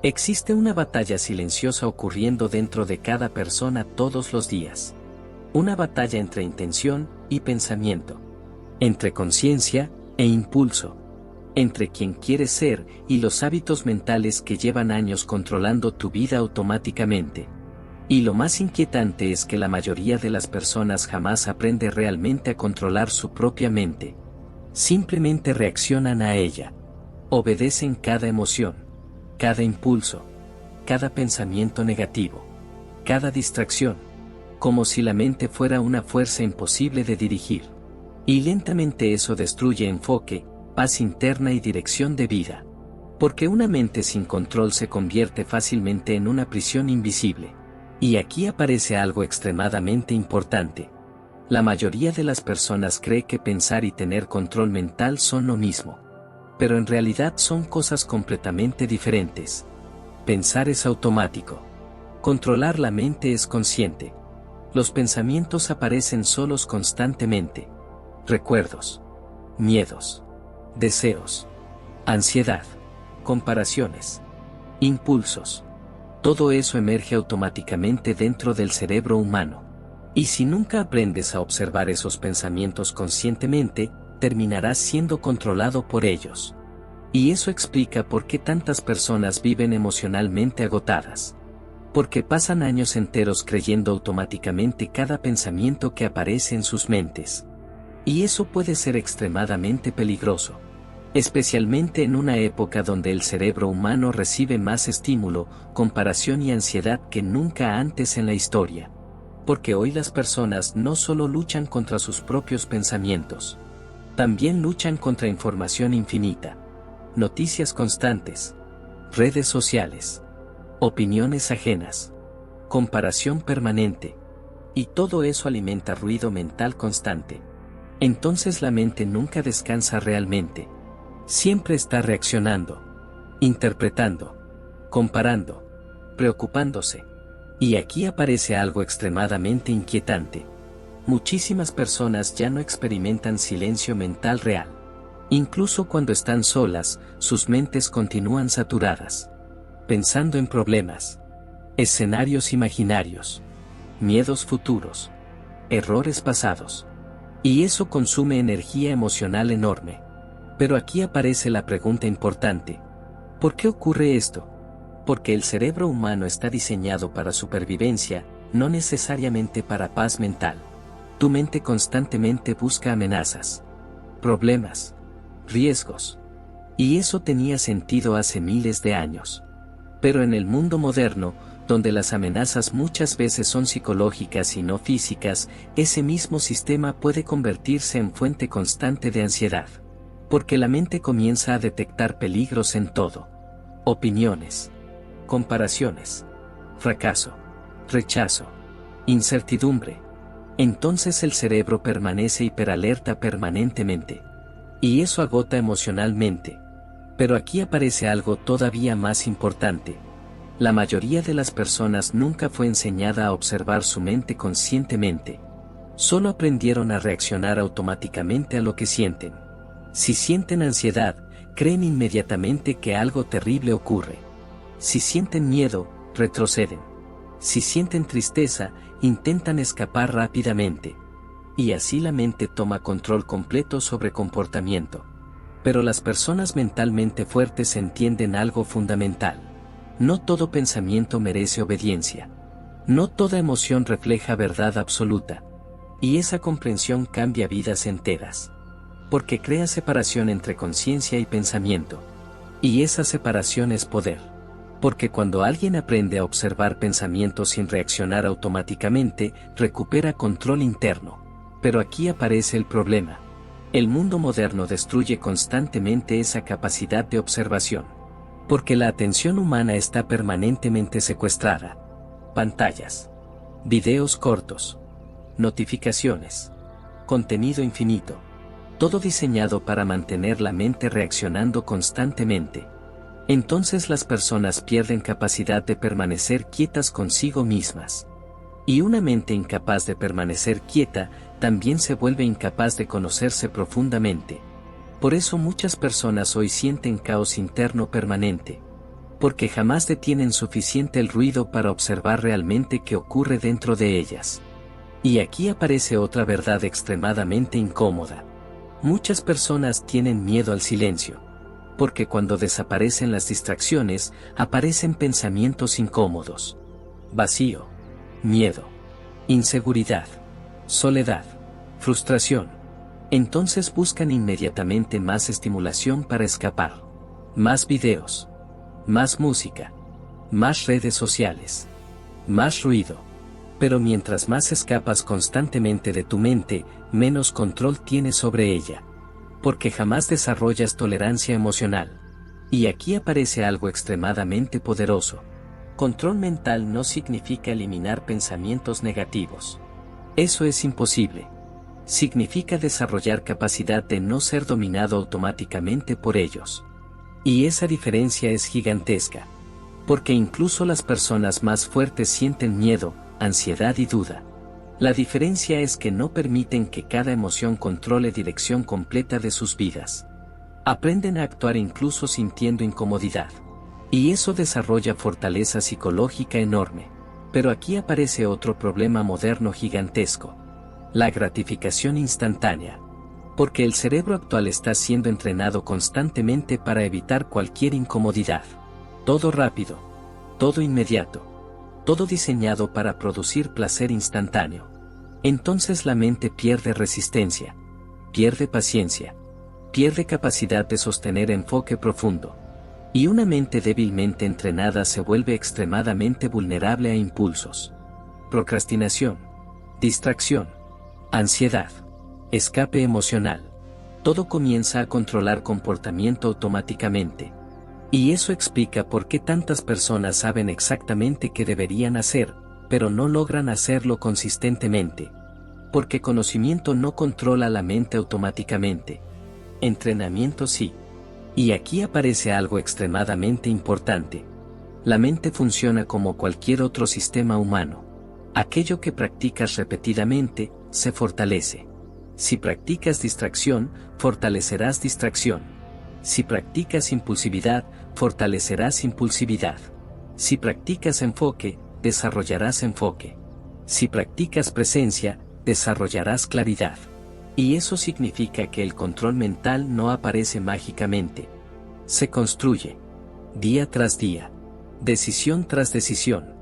Existe una batalla silenciosa ocurriendo dentro de cada persona todos los días. Una batalla entre intención y pensamiento. Entre conciencia e impulso. Entre quien quieres ser y los hábitos mentales que llevan años controlando tu vida automáticamente. Y lo más inquietante es que la mayoría de las personas jamás aprende realmente a controlar su propia mente. Simplemente reaccionan a ella. Obedecen cada emoción, cada impulso, cada pensamiento negativo, cada distracción, como si la mente fuera una fuerza imposible de dirigir. Y lentamente eso destruye enfoque, paz interna y dirección de vida. Porque una mente sin control se convierte fácilmente en una prisión invisible. Y aquí aparece algo extremadamente importante. La mayoría de las personas cree que pensar y tener control mental son lo mismo. Pero en realidad son cosas completamente diferentes. Pensar es automático. Controlar la mente es consciente. Los pensamientos aparecen solos constantemente. Recuerdos, miedos, deseos, ansiedad, comparaciones, impulsos. Todo eso emerge automáticamente dentro del cerebro humano. Y si nunca aprendes a observar esos pensamientos conscientemente, terminarás siendo controlado por ellos. Y eso explica por qué tantas personas viven emocionalmente agotadas. Porque pasan años enteros creyendo automáticamente cada pensamiento que aparece en sus mentes. Y eso puede ser extremadamente peligroso. Especialmente en una época donde el cerebro humano recibe más estímulo, comparación y ansiedad que nunca antes en la historia. Porque hoy las personas no solo luchan contra sus propios pensamientos. También luchan contra información infinita. Noticias constantes. Redes sociales. Opiniones ajenas. Comparación permanente. Y todo eso alimenta ruido mental constante. Entonces la mente nunca descansa realmente. Siempre está reaccionando, interpretando, comparando, preocupándose. Y aquí aparece algo extremadamente inquietante. Muchísimas personas ya no experimentan silencio mental real. Incluso cuando están solas, sus mentes continúan saturadas. Pensando en problemas, escenarios imaginarios, miedos futuros, errores pasados. Y eso consume energía emocional enorme. Pero aquí aparece la pregunta importante. ¿Por qué ocurre esto? Porque el cerebro humano está diseñado para supervivencia, no necesariamente para paz mental. Tu mente constantemente busca amenazas, problemas, riesgos. Y eso tenía sentido hace miles de años. Pero en el mundo moderno, donde las amenazas muchas veces son psicológicas y no físicas, ese mismo sistema puede convertirse en fuente constante de ansiedad. Porque la mente comienza a detectar peligros en todo. Opiniones, comparaciones, fracaso, rechazo, incertidumbre. Entonces el cerebro permanece hiperalerta permanentemente. Y eso agota emocionalmente. Pero aquí aparece algo todavía más importante. La mayoría de las personas nunca fue enseñada a observar su mente conscientemente. Solo aprendieron a reaccionar automáticamente a lo que sienten. Si sienten ansiedad, creen inmediatamente que algo terrible ocurre. Si sienten miedo, retroceden. Si sienten tristeza, intentan escapar rápidamente. Y así la mente toma control completo sobre comportamiento. Pero las personas mentalmente fuertes entienden algo fundamental. No todo pensamiento merece obediencia. No toda emoción refleja verdad absoluta. Y esa comprensión cambia vidas enteras. Porque crea separación entre conciencia y pensamiento. Y esa separación es poder. Porque cuando alguien aprende a observar pensamientos sin reaccionar automáticamente, recupera control interno. Pero aquí aparece el problema. El mundo moderno destruye constantemente esa capacidad de observación. Porque la atención humana está permanentemente secuestrada. Pantallas. Videos cortos. Notificaciones. Contenido infinito. Todo diseñado para mantener la mente reaccionando constantemente. Entonces las personas pierden capacidad de permanecer quietas consigo mismas. Y una mente incapaz de permanecer quieta, también se vuelve incapaz de conocerse profundamente. Por eso muchas personas hoy sienten caos interno permanente. porque jamás detienen suficiente el ruido para observar realmente qué ocurre dentro de ellas. Y aquí aparece otra verdad extremadamente incómoda. Muchas personas tienen miedo al silencio, porque cuando desaparecen las distracciones, aparecen pensamientos incómodos. Vacío, miedo, inseguridad, soledad, frustración. Entonces buscan inmediatamente más estimulación para escapar. Más videos, más música, más redes sociales, más ruido. Pero mientras más escapas constantemente de tu mente, menos control tienes sobre ella. Porque jamás desarrollas tolerancia emocional. Y aquí aparece algo extremadamente poderoso. Control mental no significa eliminar pensamientos negativos. Eso es imposible. Significa desarrollar capacidad de no ser dominado automáticamente por ellos. Y esa diferencia es gigantesca. Porque incluso las personas más fuertes sienten miedo, ansiedad y duda. La diferencia es que no permiten que cada emoción controle dirección completa de sus vidas. Aprenden a actuar incluso sintiendo incomodidad. Y eso desarrolla fortaleza psicológica enorme. Pero aquí aparece otro problema moderno gigantesco. La gratificación instantánea. Porque el cerebro actual está siendo entrenado constantemente para evitar cualquier incomodidad. Todo rápido. Todo inmediato. Todo diseñado para producir placer instantáneo. Entonces la mente pierde resistencia. Pierde paciencia. Pierde capacidad de sostener enfoque profundo. Y una mente débilmente entrenada se vuelve extremadamente vulnerable a impulsos. Procrastinación. Distracción. Ansiedad. Escape emocional. Todo comienza a controlar comportamiento automáticamente. Y eso explica por qué tantas personas saben exactamente qué deberían hacer, pero no logran hacerlo consistentemente. Porque conocimiento no controla la mente automáticamente. Entrenamiento sí. Y aquí aparece algo extremadamente importante. La mente funciona como cualquier otro sistema humano. Aquello que practicas repetidamente, se fortalece. Si practicas distracción, fortalecerás distracción. Si practicas impulsividad, fortalecerás impulsividad. Si practicas enfoque, desarrollarás enfoque. Si practicas presencia, desarrollarás claridad. Y eso significa que el control mental no aparece mágicamente. Se construye. Día tras día. Decisión tras decisión.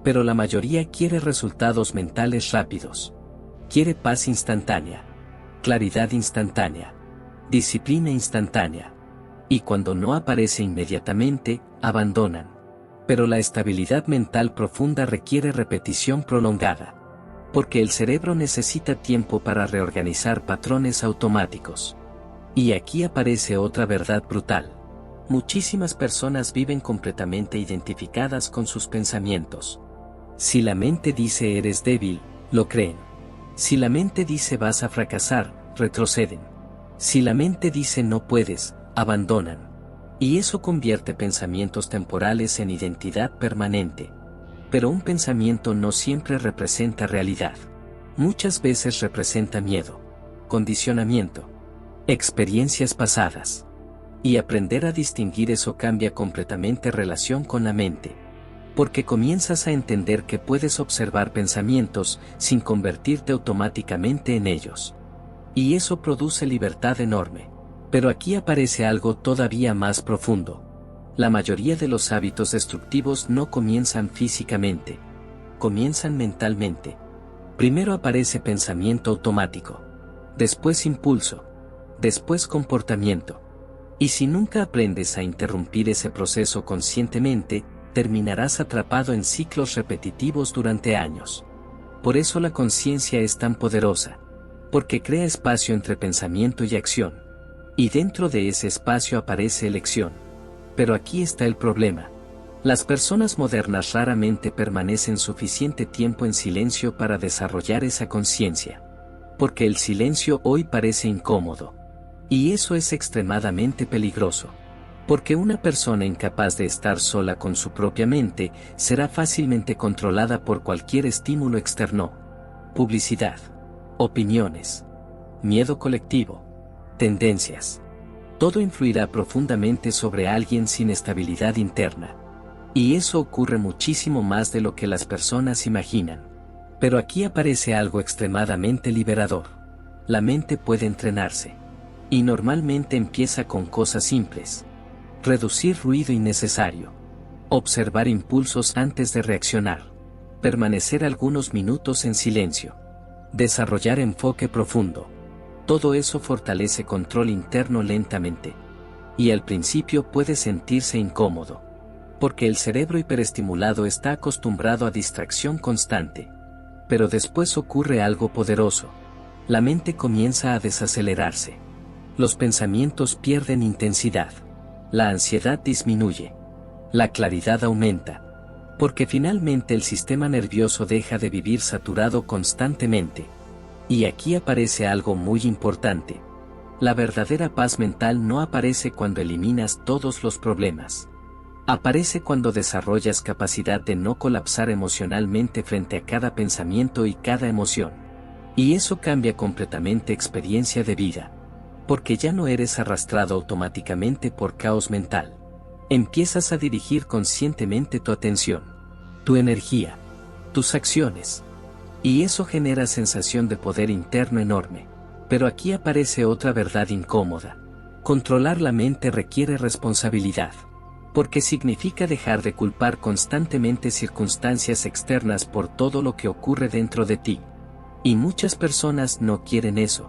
Pero la mayoría quiere resultados mentales rápidos. Quiere paz instantánea. Claridad instantánea. Disciplina instantánea. Y cuando no aparece inmediatamente, abandonan. Pero la estabilidad mental profunda requiere repetición prolongada. Porque el cerebro necesita tiempo para reorganizar patrones automáticos. Y aquí aparece otra verdad brutal. Muchísimas personas viven completamente identificadas con sus pensamientos. Si la mente dice eres débil, lo creen. Si la mente dice vas a fracasar, retroceden. Si la mente dice no puedes, abandonan. Y eso convierte pensamientos temporales en identidad permanente. Pero un pensamiento no siempre representa realidad. Muchas veces representa miedo, condicionamiento, experiencias pasadas. Y aprender a distinguir eso cambia completamente relación con la mente. Porque comienzas a entender que puedes observar pensamientos sin convertirte automáticamente en ellos. Y eso produce libertad enorme. Pero aquí aparece algo todavía más profundo. La mayoría de los hábitos destructivos no comienzan físicamente. Comienzan mentalmente. Primero aparece pensamiento automático. Después impulso. Después comportamiento. Y si nunca aprendes a interrumpir ese proceso conscientemente, terminarás atrapado en ciclos repetitivos durante años. Por eso la conciencia es tan poderosa. Porque crea espacio entre pensamiento y acción. Y dentro de ese espacio aparece elección. Pero aquí está el problema. Las personas modernas raramente permanecen suficiente tiempo en silencio para desarrollar esa conciencia. Porque el silencio hoy parece incómodo. Y eso es extremadamente peligroso. Porque una persona incapaz de estar sola con su propia mente, será fácilmente controlada por cualquier estímulo externo. Publicidad. Opiniones. Miedo colectivo. Tendencias. Todo influirá profundamente sobre alguien sin estabilidad interna. Y eso ocurre muchísimo más de lo que las personas imaginan. Pero aquí aparece algo extremadamente liberador. La mente puede entrenarse. Y normalmente empieza con cosas simples. Reducir ruido innecesario. Observar impulsos antes de reaccionar. Permanecer algunos minutos en silencio. Desarrollar enfoque profundo. Todo eso fortalece control interno lentamente. Y al principio puede sentirse incómodo. Porque el cerebro hiperestimulado está acostumbrado a distracción constante. Pero después ocurre algo poderoso. La mente comienza a desacelerarse. Los pensamientos pierden intensidad. La ansiedad disminuye. La claridad aumenta. Porque finalmente el sistema nervioso deja de vivir saturado constantemente. Y aquí aparece algo muy importante. La verdadera paz mental no aparece cuando eliminas todos los problemas. Aparece cuando desarrollas capacidad de no colapsar emocionalmente frente a cada pensamiento y cada emoción. Y eso cambia completamente experiencia de vida. Porque ya no eres arrastrado automáticamente por caos mental. Empiezas a dirigir conscientemente tu atención, tu energía, tus acciones. Y eso genera sensación de poder interno enorme. Pero aquí aparece otra verdad incómoda. Controlar la mente requiere responsabilidad. Porque significa dejar de culpar constantemente circunstancias externas por todo lo que ocurre dentro de ti. Y muchas personas no quieren eso.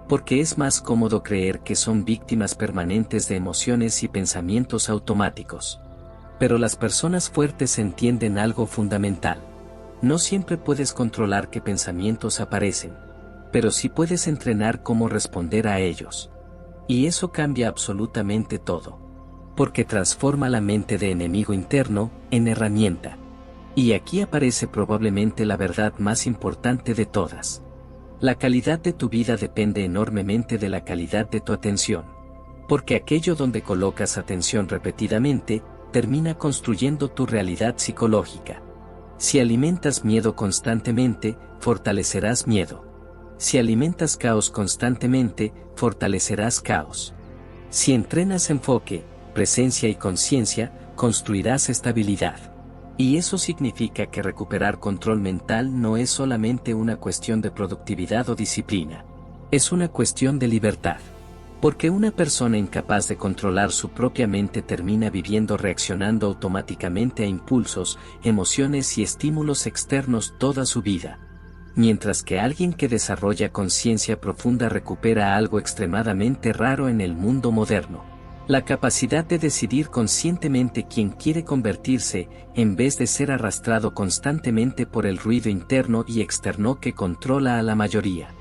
Porque es más cómodo creer que son víctimas permanentes de emociones y pensamientos automáticos. Pero las personas fuertes entienden algo fundamental. No siempre puedes controlar qué pensamientos aparecen, pero sí puedes entrenar cómo responder a ellos. Y eso cambia absolutamente todo. Porque transforma la mente de enemigo interno en herramienta. Y aquí aparece probablemente la verdad más importante de todas. La calidad de tu vida depende enormemente de la calidad de tu atención. Porque aquello donde colocas atención repetidamente, termina construyendo tu realidad psicológica. Si alimentas miedo constantemente, fortalecerás miedo. Si alimentas caos constantemente, fortalecerás caos. Si entrenas enfoque, presencia y conciencia, construirás estabilidad. Y eso significa que recuperar control mental no es solamente una cuestión de productividad o disciplina. Es una cuestión de libertad. Porque una persona incapaz de controlar su propia mente termina viviendo reaccionando automáticamente a impulsos, emociones y estímulos externos toda su vida. Mientras que alguien que desarrolla conciencia profunda recupera algo extremadamente raro en el mundo moderno. La capacidad de decidir conscientemente quién quiere convertirse, en vez de ser arrastrado constantemente por el ruido interno y externo que controla a la mayoría.